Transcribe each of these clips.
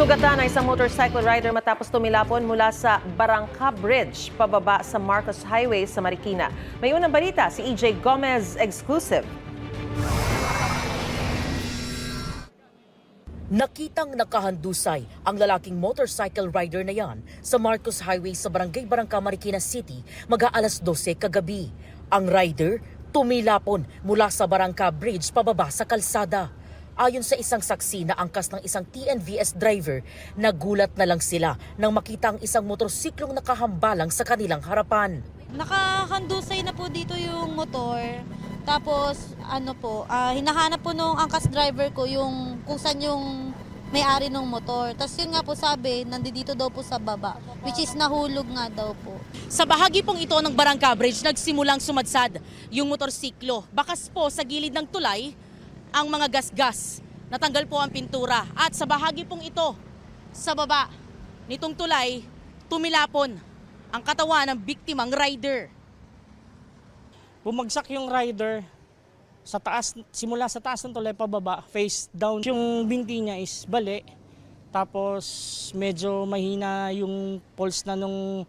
Sugatan ang isang motorcycle rider matapos tumilapon mula sa Barangka Bridge pababa sa Marcos Highway sa Marikina. May unang balita si EJ Gomez exclusive. Nakitang nakahandusay ang lalaking motorcycle rider na yan sa Marcos Highway sa Barangay Barangka, Marikina City mag-aalas 12 kagabi. Ang rider tumilapon mula sa Barangka Bridge pababa sa kalsada. Ayon sa isang saksi na angkas ng isang TNVS driver, nagulat na lang sila nang makita ang isang motorsiklong nakahambalang sa kanilang harapan. Nakahandusay na po dito yung motor. Tapos hinahanap po nung angkas driver ko yung kung saan yung may-ari ng motor. Tapos yun nga po sabi, nandito daw po sa baba, which is nahulog nga daw po. Sa bahagi pong ito ng Barangka Bridge, nagsimulang sumadsad yung motorsiklo. Bakas po sa gilid ng tulay ang mga gasgas. Natanggal po ang pintura. At sa bahagi pong ito, sa baba nitong tulay, tumilapon ang katawan ng biktimang rider. Bumagsak yung rider sa taas, simula sa taas ng tulay pababa, face down. Yung binti niya is bali, tapos medyo mahina yung pulse na nung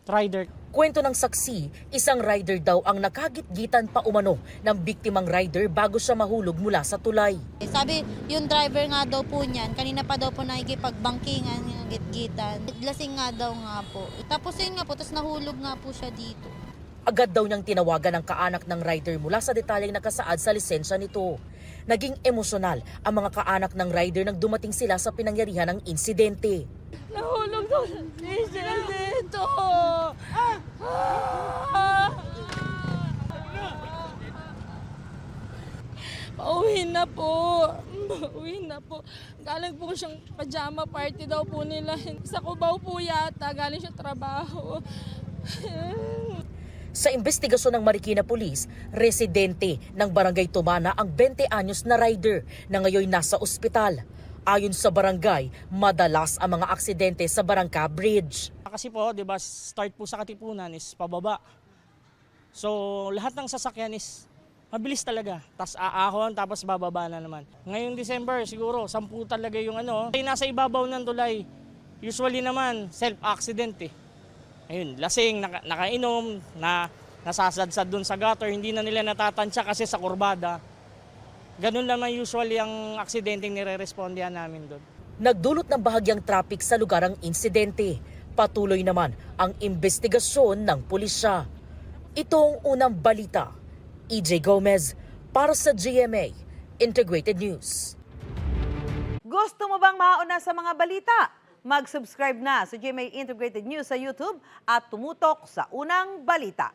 rider. Kwento ng saksi, isang rider daw ang nakagitgitan pa umano ng biktimang rider bago siya mahulog mula sa tulay. Sabi, yung driver nga daw po niyan, kanina pa daw po nakikipagbangkingan, yung gitgitan. Lasing nga daw nga po. Tapos yun nga po, tapos nahulog nga po siya dito. Agad daw niyang tinawagan ang kaanak ng rider mula sa detalyeng nakasaad sa lisensya nito. Naging emosyonal ang mga kaanak ng rider nang dumating sila sa pinangyarihan ng insidente. Nahulog daw sila dito! Pauwi na po. Pauwi na po. Galing po siyang pajama party daw po nila. Sa Cubao po yata. Galing siya trabaho. Sa investigasyon ng Marikina Police, residente ng Barangay Tumana ang 20 anyos na rider na ngayon nasa ospital. Ayon sa barangay, madalas ang mga aksidente sa Barangka Bridge. Kasi po, di ba, start po sa Katipunan is pababa. So, lahat ng sasakyan is mabilis talaga. Tapos aahon, tapos bababa na naman. Ngayong December, siguro, 10 talaga yung nasa ibabaw ng tulay. Usually naman, self-accident eh. Ayun, lasing, nakainom, nasasadsad dun sa gutter, hindi na nila natatansya kasi sa kurbada. Ganun naman usually ang aksidenteng nire-respondihan namin doon. Nagdulot ng bahagyang traffic sa lugar ang insidente. Patuloy naman ang investigasyon ng pulisya. Ito ang unang balita. EJ Gomez para sa GMA Integrated News. Gusto mo bang mauna sa mga balita? Mag-subscribe na sa GMA Integrated News sa YouTube at tumutok sa unang balita.